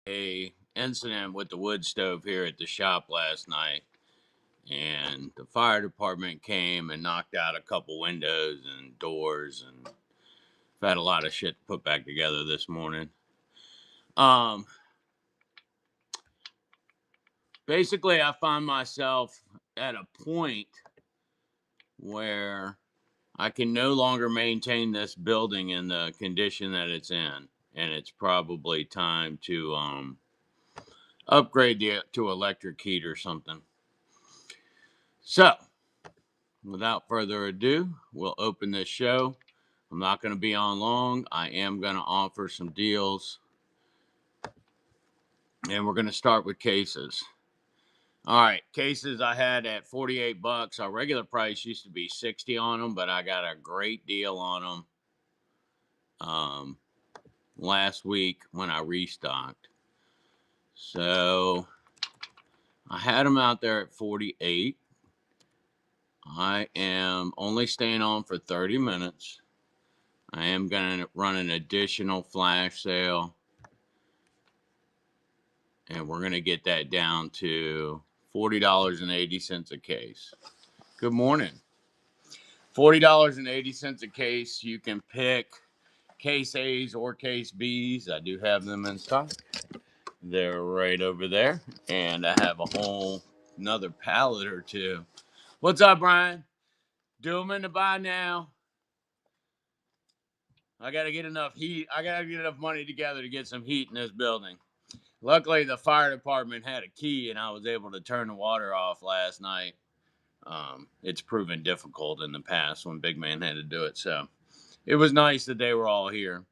a incident with the wood stove here at the shop last night, and the fire department came and knocked out a couple windows and doors, and I've had a lot of shit to put back together this morning. Um, Basically, I find myself at a point where I can no longer maintain this building in the condition that it's in, and it's probably time to upgrade to electric heat or something. So, without further ado, we'll open this show. I'm not going to be on long. I am going to offer some deals, and we're going to start with cases. All right, cases I had at 48 bucks. Our regular price used to be 60 on them, but I got a great deal on them last week when I restocked. So I had them out there at 48. I am only staying on for 30 minutes. I am going to run an additional flash sale, and we're going to get that down to $40.80 a case. Good morning. $40.80 a case. You can pick case A's or case B's. I do have them in stock. They're right over there, and I have a whole another pallet or two. What's up, Brian? Do them in the buy now. I got to get enough heat. I got to get enough money together to get some heat in this building. Luckily, the fire department had a key, and I was able to turn the water off last night. It's proven difficult in the past when Big Man had to do it, so it was nice that they were all here.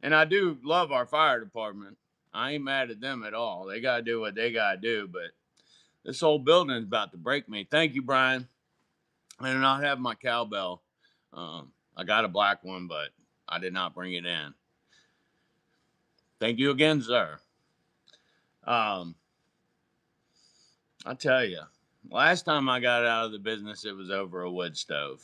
And I do love our fire department. I ain't mad at them at all. They got to do what they got to do, but this whole building is about to break me. Thank you, Brian. I do not have my cowbell. I got a black one, but I did not bring it in. Thank you again, sir. I tell you, last time I got out of the business, it was over a wood stove.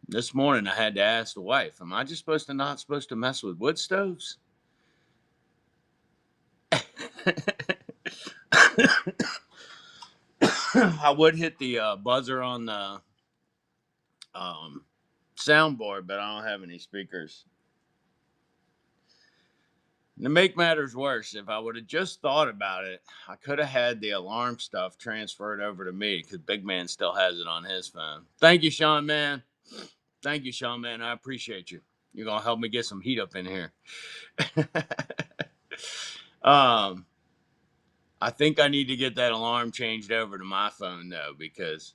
This morning, I had to ask the wife, am I just not supposed to mess with wood stoves? I would hit the buzzer on the soundboard, but I don't have any speakers. To make matters worse, if I would have just thought about it, I could have had the alarm stuff transferred over to me because Big Man still has it on his phone. Thank you, Sean, man. Thank you, Sean, man. I appreciate you. You're going to help me get some heat up in here. I think I need to get that alarm changed over to my phone, though, because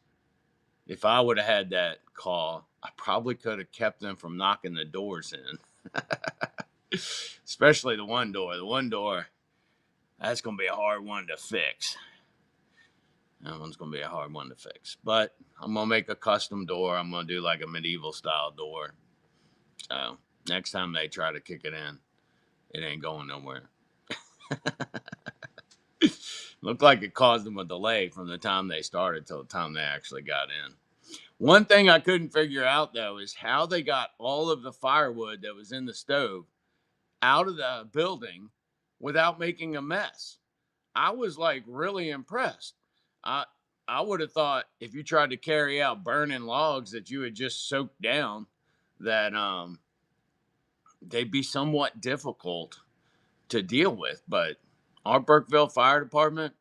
if I would have had that call, I probably could have kept them from knocking the doors in. Especially the one door. The one door, that's going to be a hard one to fix. That one's going to be a hard one to fix. But I'm going to make a custom door. I'm going to do like a medieval style door. So next time they try to kick it in, it ain't going nowhere. Looked like it caused them a delay from the time they started till the time they actually got in. One thing I couldn't figure out, though, is how they got all of the firewood that was in the stove out of the building without making a mess. I was like really impressed. I I would have thought if you tried to carry out burning logs that you had just soaked down, that they'd be somewhat difficult to deal with. But our Burkeville Fire Department,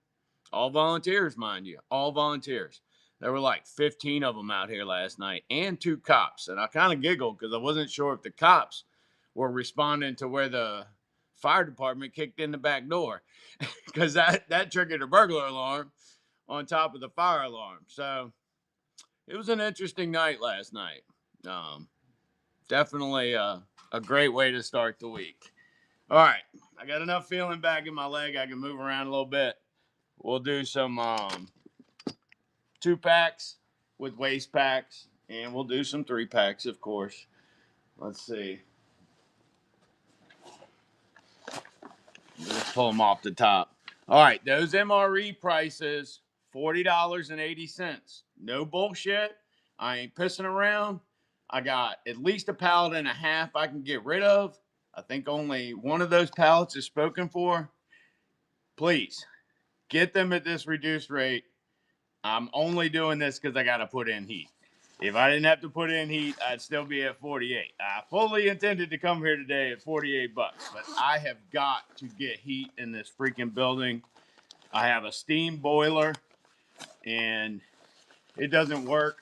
all volunteers, mind you, all volunteers. There were like 15 of them out here last night and 2 cops. And I kind of giggled because I wasn't sure if the cops were responding to where the fire department kicked in the back door because that triggered a burglar alarm on top of the fire alarm. So it was an interesting night last night. Definitely a great way to start the week. All right, I got enough feeling back in my leg. I can move around a little bit. We'll do some 2-packs with waist packs, and we'll do some 3-packs, of course. Let's see. Let's pull them off the top. All right, those MRE prices, $40.80. No bullshit. I ain't pissing around. I got at least a pallet and a half I can get rid of. I think only one of those pallets is spoken for. Please get them at this reduced rate. I'm only doing this because I got to put in heat. If I didn't have to put in heat, I'd still be at 48. I fully intended to come here today at 48 bucks, but I have got to get heat in this freaking building. I have a steam boiler and it doesn't work.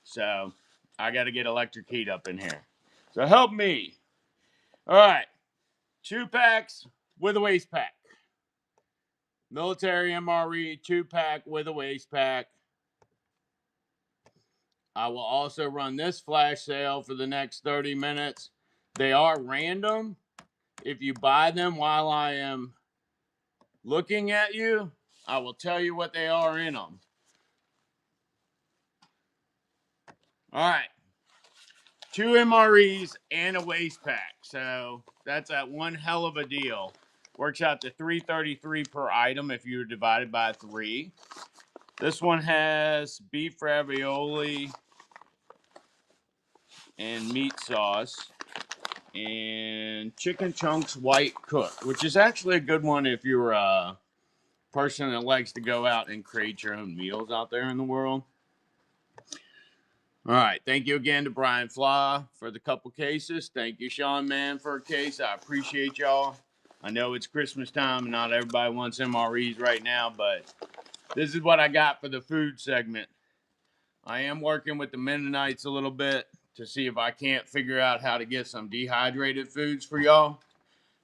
So I got to get electric heat up in here. So help me. All right. 2 packs with a waist pack. Military MRE 2-pack with a waist pack. I will also run this flash sale for the next 30 minutes. They are random. If you buy them while I am looking at you, I will tell you what they are in them. All right. 2 MREs and a waist pack. So that's a one hell of a deal. Works out to $3.33 per item if you divide it by 3. This one has beef ravioli and meat sauce and chicken chunks white cooked, which is actually a good one if you're a person that likes to go out and create your own meals out there in the world. All right. Thank you again to Brian Flaw for the couple cases. Thank you, Sean Mann, for a case. I appreciate y'all. I know it's Christmas time and not everybody wants MREs right now, but this is what I got for the food segment. I am working with the Mennonites a little bit to see if I can't figure out how to get some dehydrated foods for y'all.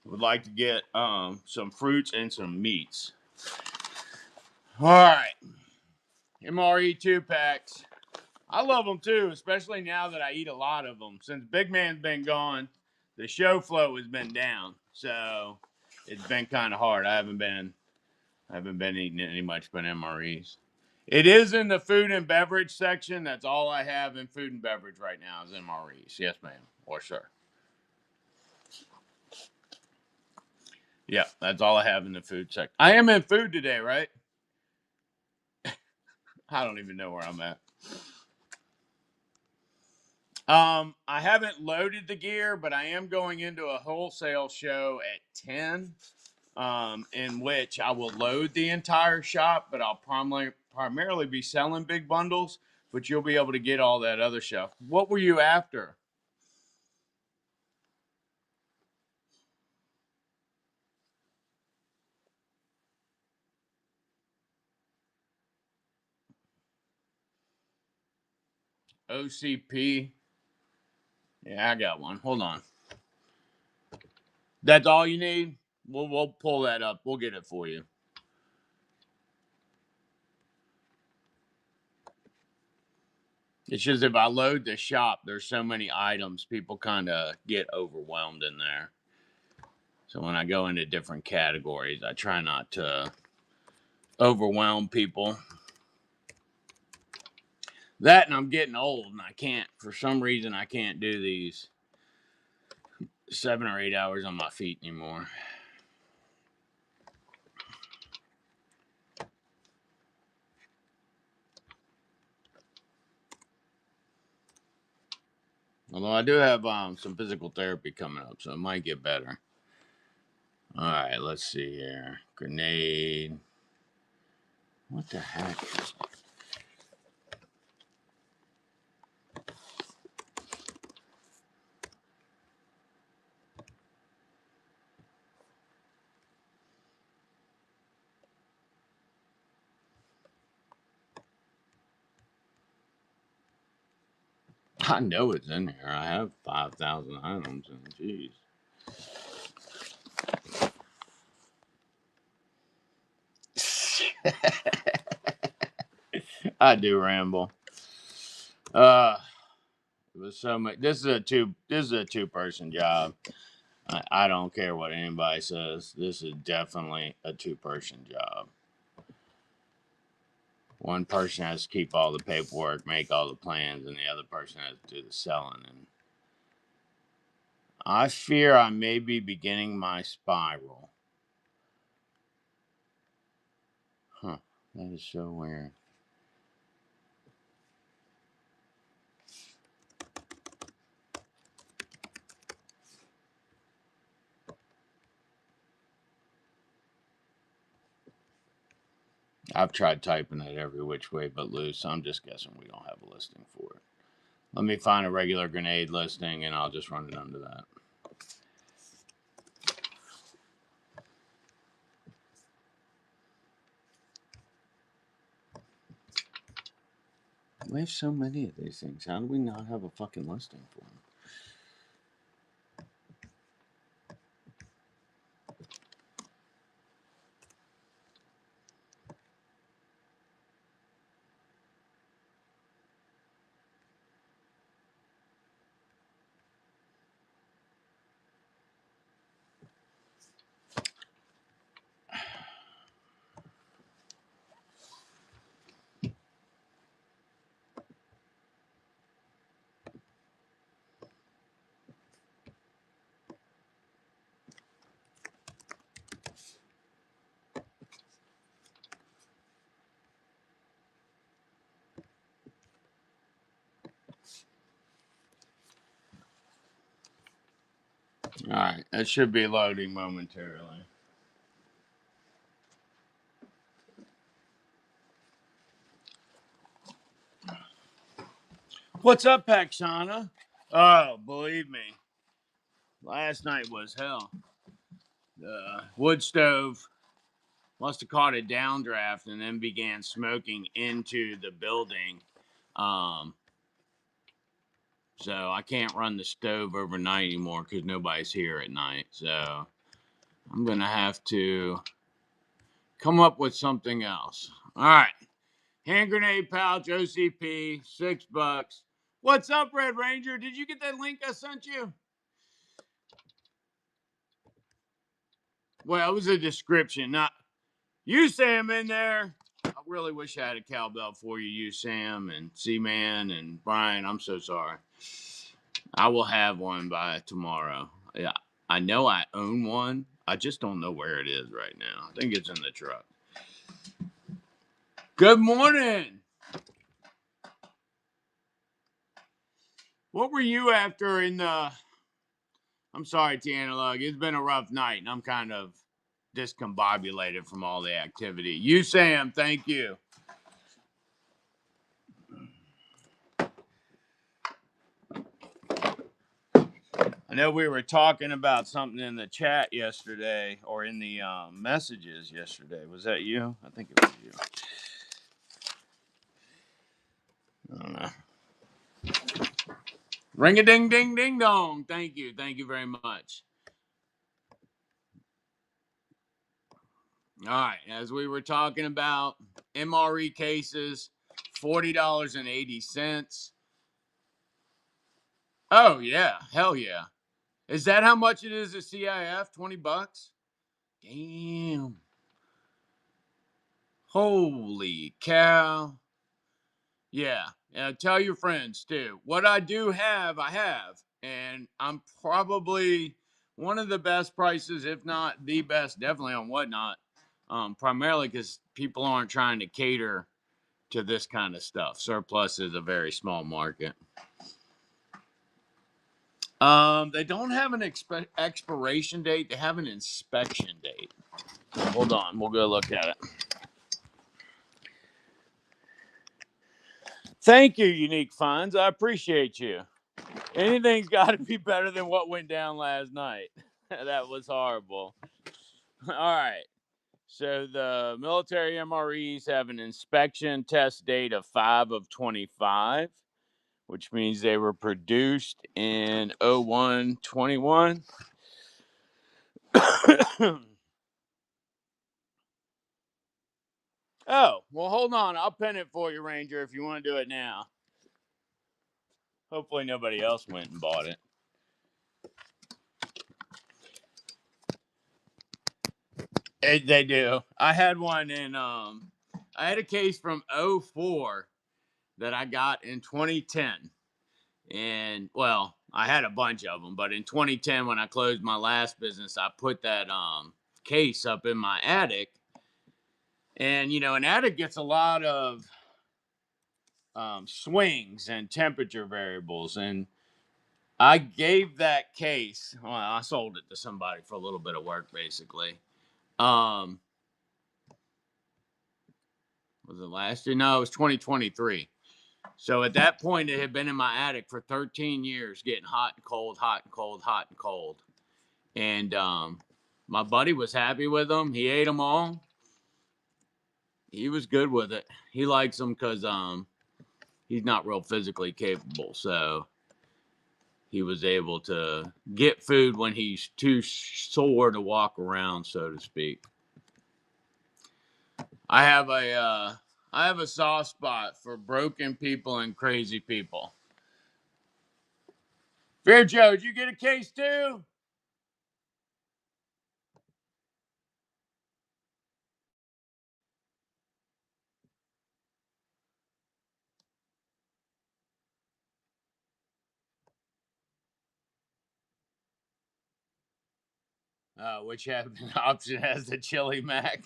Would like to get some fruits and some meats. All right. MRE 2-packs. I love them too, especially now that I eat a lot of them. Since Big Man's been gone, the show flow has been down. So it's been kind of hard. I haven't been eating any much but MREs. It is in the food and beverage section. That's all I have in food and beverage right now is MREs. Yes, ma'am. Or sir. Yeah, that's all I have in the food section. I am in food today, right? I don't even know where I'm at. I haven't loaded the gear, but I am going into a wholesale show at 10, in which I will load the entire shop, but I'll primarily be selling big bundles, but you'll be able to get all that other stuff. What were you after? OCP? Yeah, I got one. Hold on. That's all you need? We'll pull that up. We'll get it for you. It's just if I load the shop, there's so many items, people kind of get overwhelmed in there. So when I go into different categories, I try not to overwhelm people. That and I'm getting old and I can't, for some reason, I can't do these 7 or 8 hours on my feet anymore. Although I do have some physical therapy coming up, so it might get better. All right, let's see here. Grenade. What the heck? I know it's in here. I have 5,000 items, and jeez. I do ramble. It was so much. This is a two-person job. I don't care what anybody says. This is definitely a two-person job. One person has to keep all the paperwork, make all the plans, and the other person has to do the selling. And I fear I may be beginning my spiral. Huh. That is so weird. I've tried typing it every which way but loose. I'm just guessing we don't have a listing for it. Let me find a regular grenade listing and I'll just run it under that. We have so many of these things. How do we not have a fucking listing for them? All right, that should be loading momentarily. What's up, Pakshana? Oh, believe me, last night was hell. The wood stove must have caught a downdraft and then began smoking into the building. Um, so I can't run the stove overnight anymore because nobody's here at night. So I'm gonna have to come up with something else. All right. Hand grenade pouch, OCP, $6. What's up, Red Ranger? Did you get that link I sent you? Well, it was a description. Not you, Sam, in there. I really wish I had a cowbell for you, Sam, and C-Man, and Brian. I'm so sorry. I will have one by tomorrow. Yeah, I know I own one. I just don't know where it is right now. I think it's in the truck. Good morning. What were you after in the... I'm sorry, Tiana Lug. It's been a rough night, and I'm kind of discombobulated from all the activity. You, Sam, thank you. I know we were talking about something in the chat yesterday, or in the messages yesterday. Was that you? I think it was you. I don't know. Ring a ding ding ding dong. Thank you. Thank you very much. All right. As we were talking about MRE cases, $40.80. Oh, yeah. Hell yeah. Is that how much it is at CIF? $20? Damn. Holy cow. Yeah. Tell your friends too. What I do have, I have. And I'm probably one of the best prices, if not the best, definitely on Whatnot. Primarily because people aren't trying to cater to this kind of stuff. Surplus is a very small market. They don't have an expiration date. They have an inspection date. Hold on. We'll go look at it. Thank you, Unique Finds. I appreciate you. Anything's got to be better than what went down last night. That was horrible. All right. So the military MREs have an inspection test date of 5/25, which means they were produced in 01/21. Oh, well, hold on. I'll pin it for you, Ranger, if you want to do it now. Hopefully nobody else went and bought it. They do. I had one in I had a case from 04 that I got in 2010. And well, I had a bunch of them, but in 2010 when I closed my last business, I put that case up in my attic. And an attic gets a lot of swings and temperature variables, and I gave that case. Well, I sold it to somebody for a little bit of work, basically. Was it last year? No, it was 2023. So at that point, it had been in my attic for 13 years, getting hot and cold, hot and cold, hot and cold. And my buddy was happy with them. He ate them all. He was good with it. He likes them because he's not real physically capable. So he was able to get food when he's too sore to walk around, so to speak. I have a soft spot for broken people and crazy people. Fair Joe, did you get a case too? Which option has the chili mac?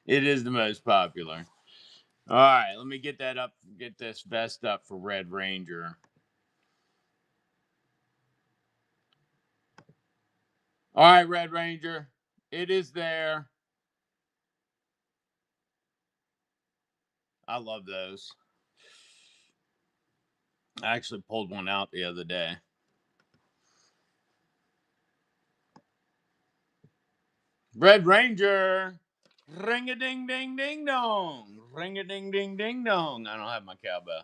It is the most popular. All right, let me get that up. Get this vest up for Red Ranger. All right, Red Ranger, it is there. I love those. I actually pulled one out the other day. Red Ranger. Ring a ding ding ding dong. Ring a ding ding ding dong. I don't have my cowbell.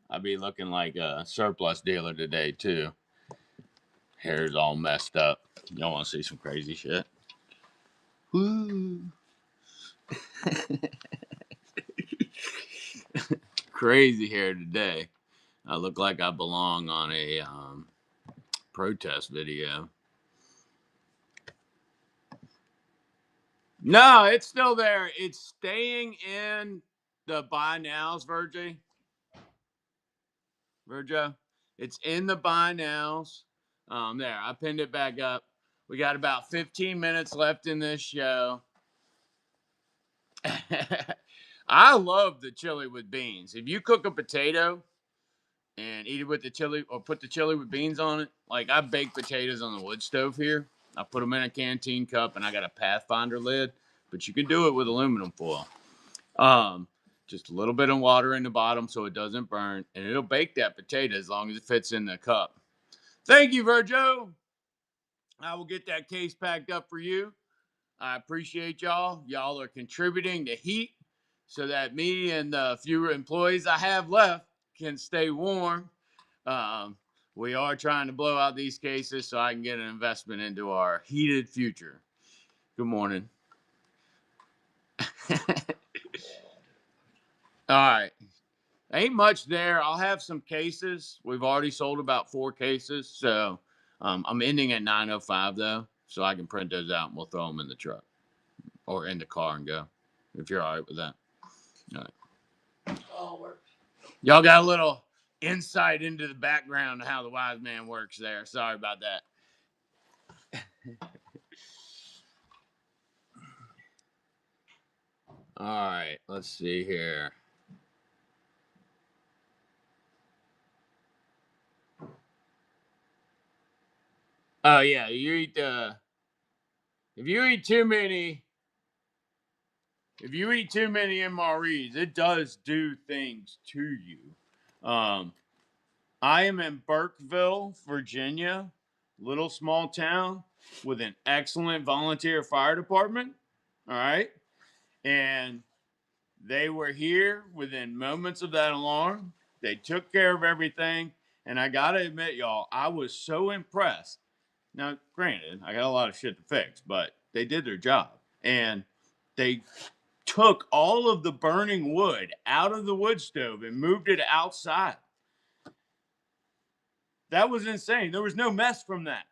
I'll be looking like a surplus dealer today, too. Hair's all messed up. Y'all want to see some crazy shit? Woo. Crazy hair today. I look like I belong on a protest video. No, it's still there. It's staying in the buy nows, Virgil. It's in the buy nows. There, I pinned it back up. We got about 15 minutes left in this show. I love the chili with beans. If you cook a potato and eat it with the chili or put the chili with beans on it, like I bake potatoes on the wood stove here. I put them in a canteen cup and I got a Pathfinder lid, but you can do it with aluminum foil. Just a little bit of water in the bottom so it doesn't burn, and it'll bake that potato as long as it fits in the cup. Thank you, Virgil. I will get that case packed up for you. I appreciate y'all. Y'all are contributing to heat so that me and the few employees I have left can stay warm. Um, we are trying to blow out these cases so I can get an investment into our heated future. Good morning. All right. Ain't much there. I'll have some cases. We've already sold about 4 cases. So I'm ending at 9:05 though. So I can print those out and we'll throw them in the truck or in the car and go. If you're all right with that. All right. All works. Y'all got a little insight into the background of how the wise man works there. Sorry about that. All right. Let's see here. Oh yeah, if you eat too many MREs, it does do things to you. I am in Burkeville, Virginia, little small town with an excellent volunteer fire department. All right. And they were here within moments of that alarm. They took care of everything. And I got to admit, y'all, I was so impressed. Now, granted, I got a lot of shit to fix, but they did their job. And they took all of the burning wood out of the wood stove and moved it outside. That was insane. There was no mess from that.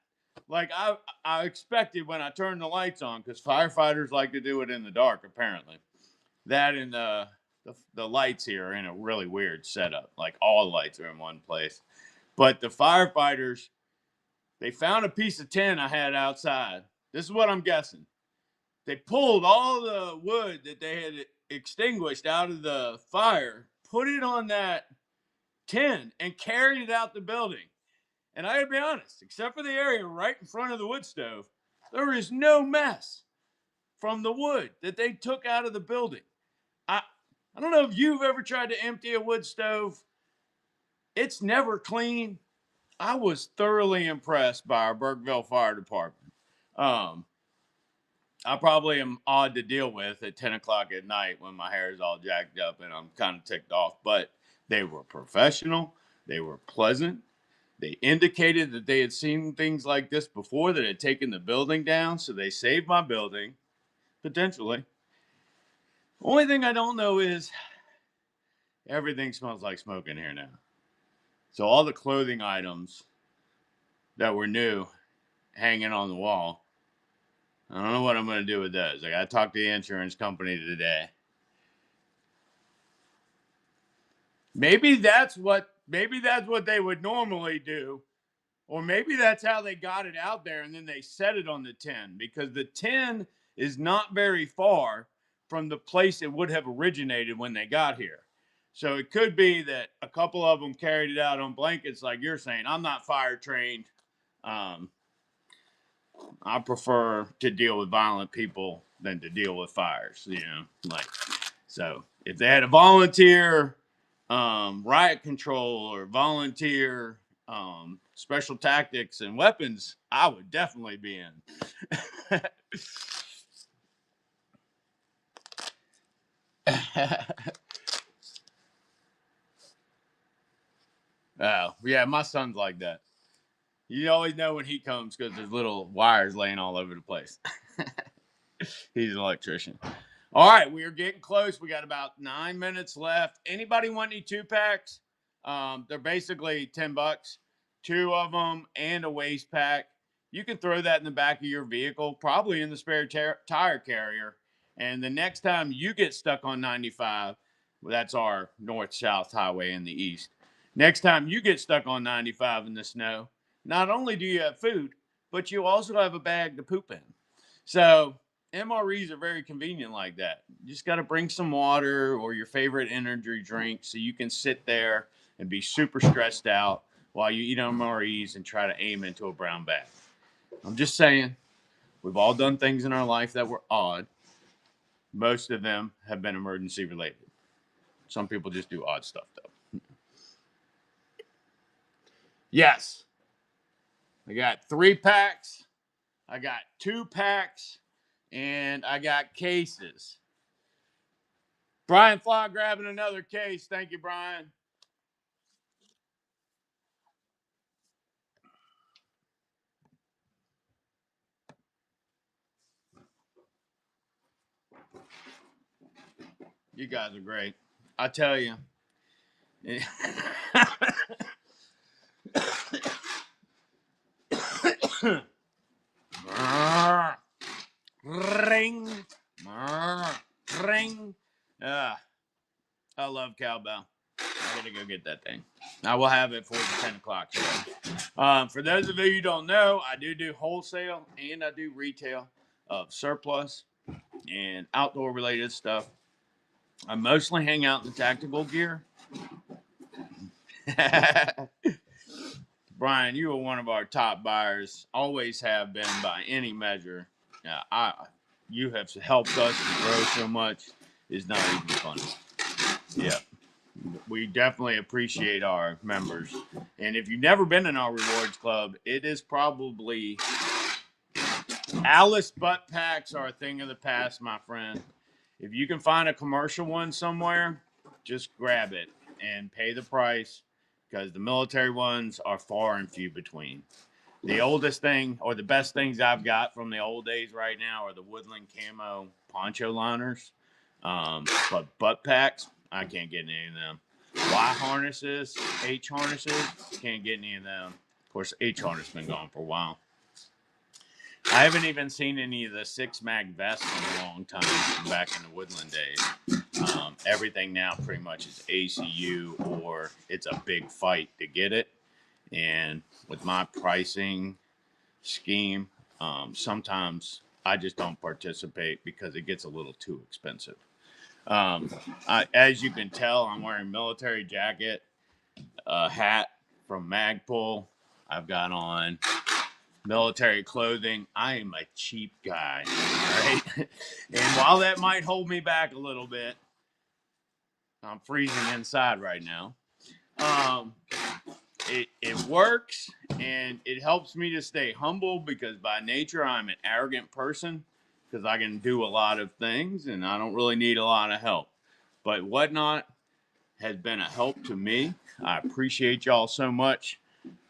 Like I expected when I turned the lights on, because firefighters like to do it in the dark, apparently. That and the lights here are in a really weird setup. Like all the lights are in one place. But the firefighters, they found a piece of tin I had outside. This is what I'm guessing. They pulled all the wood that they had extinguished out of the fire, put it on that tin, and carried it out the building. And I gotta be honest, except for the area right in front of the wood stove, there is no mess. from the wood that they took out of the building. I I don't know if you've ever tried to empty a wood stove. It's never clean. I was thoroughly impressed by our Burkeville Fire Department. Um, I probably am odd to deal with at 10 o'clock at night when my hair is all jacked up and I'm kind of ticked off, but they were professional. They were pleasant. They indicated that they had seen things like this before that had taken the building down, so they saved my building, potentially. Only thing I don't know is everything smells like smoke in here now. So all the clothing items that were new hanging on the wall, I don't know what I'm going to do with those. I got to talk to the insurance company today. Maybe that's what they would normally do. Or maybe that's how they got it out there and then they set it on the 10 because the 10 is not very far from the place it would have originated when they got here. So it could be that a couple of them carried it out on blankets, like you're saying. I'm not fire trained. Um, I prefer to deal with violent people than to deal with fires, so if they had a volunteer riot control or volunteer special tactics and weapons, I would definitely be in. Oh, yeah, my son's like that. You always know when he comes because there's little wires laying all over the place. He's an electrician. All right, we are getting close. We got about 9 minutes left. Anybody want any 2-packs? They're basically $10. 2 of them and a waist pack. You can throw that in the back of your vehicle, probably in the spare tire carrier. And the next time you get stuck on 95, well, that's our north-south highway in the east. Next time you get stuck on 95 in the snow, not only do you have food, but you also have a bag to poop in. So MREs are very convenient like that. You just got to bring some water or your favorite energy drink so you can sit there and be super stressed out while you eat MREs and try to aim into a brown bag. I'm just saying, we've all done things in our life that were odd. Most of them have been emergency related. Some people just do odd stuff, though. Yes, I got 3 packs. I got 2 packs. And I got cases. Brian Fly grabbing another case. Thank you, Brian. You guys are great. I tell you. Ring. Ring. I love cowbell. I gotta go get that thing. I will have it for the 10 o'clock show. For those of you who don't know, I do wholesale and I do retail of surplus and outdoor related stuff. I mostly hang out in tactical gear. Brian, you are one of our top buyers. Always have been by any measure. You have helped us to grow so much. It's not even funny. Yeah. We definitely appreciate our members. And if you've never been in our rewards club, it is probably Alice butt packs are a thing of the past, my friend. If you can find a commercial one somewhere, just grab it and pay the price because the military ones are far and few between. The oldest thing or the best things I've got from the old days right now are the woodland camo poncho liners. But butt packs, I can't get any of them. Y harnesses, H harnesses, can't get any of them. Of course, H harness been gone for a while. I haven't even seen any of the 6-mag vests in a long time from back in the woodland days. Everything now pretty much is ACU or it's a big fight to get it. And with my pricing scheme, sometimes I just don't participate because it gets a little too expensive. As you can tell, I'm wearing military jacket, a hat from Magpul. I've got on military clothing. I am a cheap guy, right? And while that might hold me back a little bit, I'm freezing inside right now. Um, it works, and it helps me to stay humble because by nature I'm an arrogant person because I can do a lot of things and I don't really need a lot of help. But Whatnot has been a help to me. I appreciate y'all so much.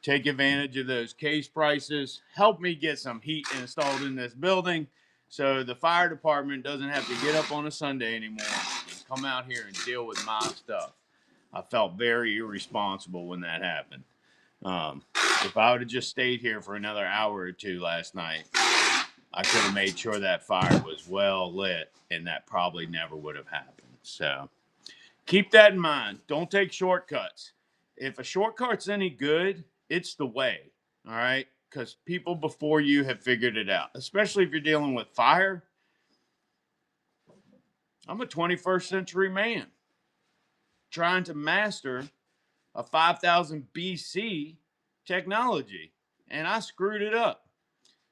Take advantage of those case prices. Help me get some heat installed in this building so the fire department doesn't have to get up on a Sunday anymore and come out here and deal with my stuff. I felt very irresponsible when that happened. Um, if I would have just stayed here for another hour or two last night, I could have made sure that fire was well lit, and that probably never would have happened. So keep that in mind. Don't take shortcuts. If a shortcut's any good, it's the way. All right? Because people before you have figured it out, especially if you're dealing with fire. I'm a 21st century man trying to master a 5000 BC technology, and I screwed it up.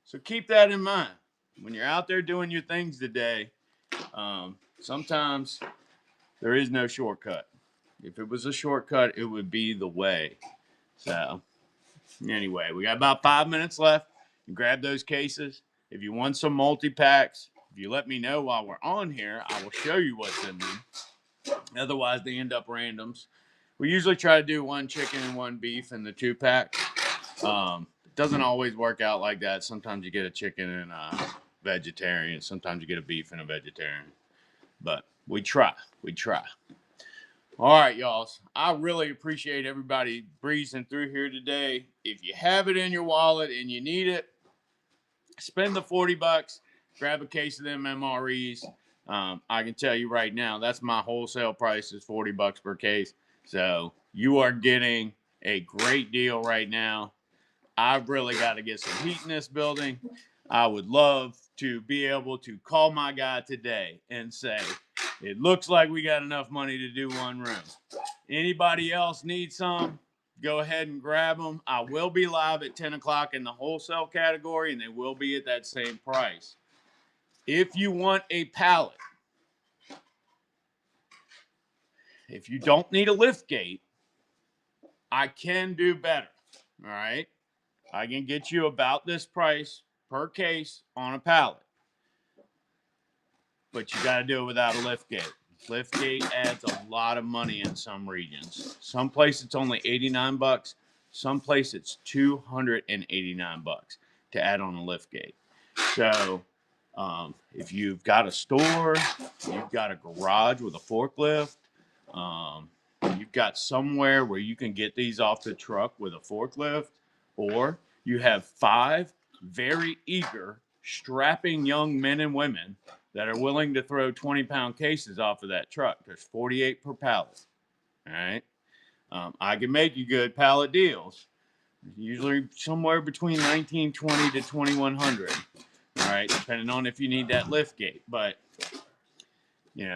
So keep that in mind. When you're out there doing your things today, sometimes there is no shortcut. If it was a shortcut, it would be the way. So anyway, we got about 5 minutes left. Grab those cases. If you want some multi-packs, if you let me know while we're on here, I will show you what's in them. Otherwise, they end up randoms. We usually try to do one chicken and one beef in the 2-pack. It doesn't always work out like that. Sometimes you get a chicken and a vegetarian. Sometimes you get a beef and a vegetarian. But we try. We try. All right, y'all. I really appreciate everybody breezing through here today. If you have it in your wallet and you need it, spend the $40. Grab a case of them MREs. I can tell you right now, that's my wholesale price is $40 per case. So you are getting a great deal right now. I've really got to get some heat in this building. I would love to be able to call my guy today and say, it looks like we got enough money to do one room. Anybody else need some? Go ahead and grab them. I will be live at 10 o'clock in the wholesale category, and they will be at that same price. If you want a pallet, if you don't need a lift gate, I can do better. All right? I can get you about this price per case on a pallet. But you got to do it without a lift gate. Lift gate adds a lot of money in some regions. Some place it's only $89. Some place it's $289 to add on a lift gate. So if you've got a store, you've got a garage with a forklift, you've got somewhere where you can get these off the truck with a forklift, or you have 5 very eager, strapping young men and women that are willing to throw 20-pound cases off of that truck. There's 48 per pallet. All right. I can make you good pallet deals. Usually somewhere between $1,920 to $2,100. All right, depending on if you need that lift gate. But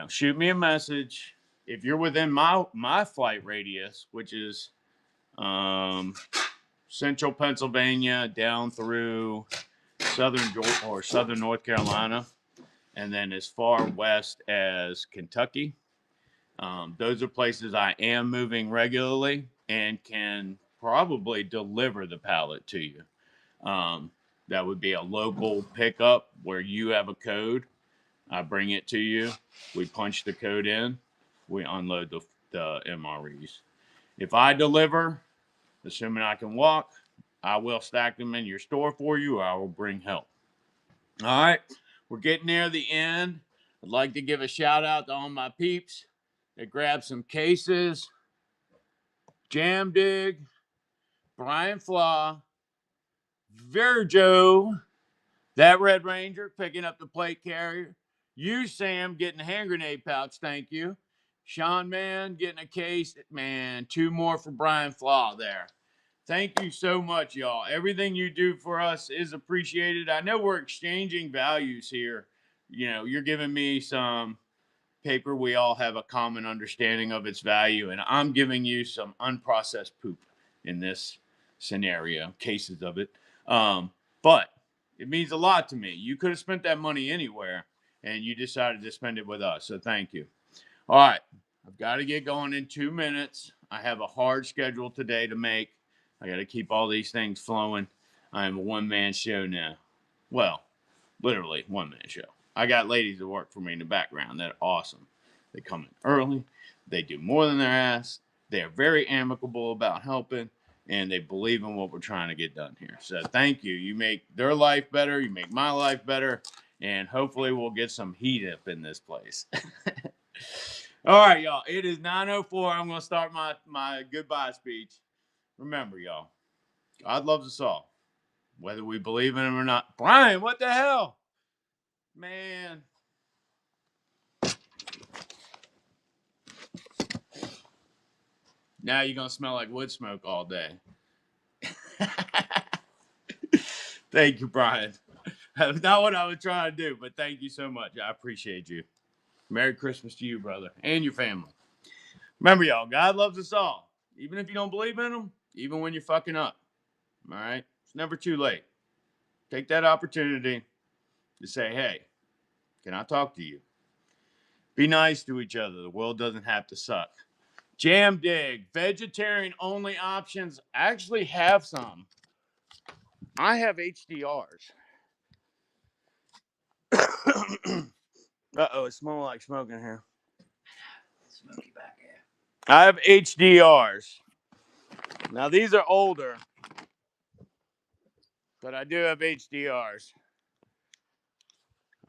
shoot me a message if you're within my flight radius, which is central Pennsylvania down through southern Georgia or southern North Carolina, and then as far west as Kentucky. Those are places I am moving regularly and can probably deliver the pallet to you. That would be a local pickup where you have a code. I bring it to you. We punch the code in. We unload the MREs. If I deliver, assuming I can walk, I will stack them in your store for you, or I will bring help. All right. We're getting near the end. I'd like to give a shout out to all my peeps that grabbed some cases. Jam Dig, Brian Flaw, Virgil, that Red Ranger picking up the plate carrier. You, Sam, getting a hand grenade pouch. Thank you. Sean, man, getting a case. Man, 2 more for Brian Flaw there. Thank you so much, y'all. Everything you do for us is appreciated. I know we're exchanging values here. You're giving me some paper we all have a common understanding of its value, and I'm giving you some unprocessed poop in this scenario, cases of it. But it means a lot to me. You could have spent that money anywhere, and you decided to spend it with us. So thank you. All right. I've got to get going in 2 minutes. I have a hard schedule today to make. I got to keep all these things flowing. I'm a one-man show now. Well, literally one-man show. I got ladies that work for me in the background. They're awesome. They come in early. They do more than they're asked. They are very amicable about helping, and they believe in what we're trying to get done here. So thank you. You make their life better. You make my life better, and hopefully we'll get some heat up in this place. All right, y'all. It is 9:04. I'm going to start my goodbye speech. Remember, y'all, God loves us all, whether we believe in him or not. Brian, what the hell? Man. Now you're going to smell like wood smoke all day. Thank you, Brian. That's not what I was trying to do, but thank you so much. I appreciate you. Merry Christmas to you, brother, and your family. Remember, y'all, God loves us all. Even if you don't believe in him, even when you're fucking up. All right? It's never too late. Take that opportunity to say, hey, can I talk to you? Be nice to each other. The world doesn't have to suck. Jam Dig, vegetarian only options. I actually have some. I have HDRs. Uh-oh, it smells like smoke in here. Smoky back here. I have HDRs. Now, these are older, but I do have HDRs.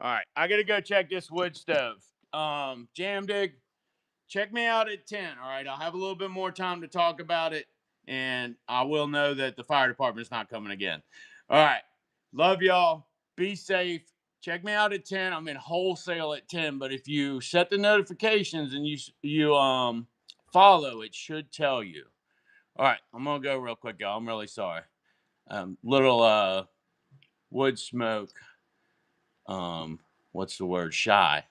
All right, I got to go check this wood stove. Jam Dig, check me out at 10, all right? I'll have a little bit more time to talk about it, and I will know that the fire department's not coming again. All right, love y'all. Be safe. Check me out at 10. I'm in wholesale at 10, but if you set the notifications and you follow, it should tell you. All right, I'm going to go real quick, y'all. I'm really sorry. Little wood smoke, what's the word? Shy.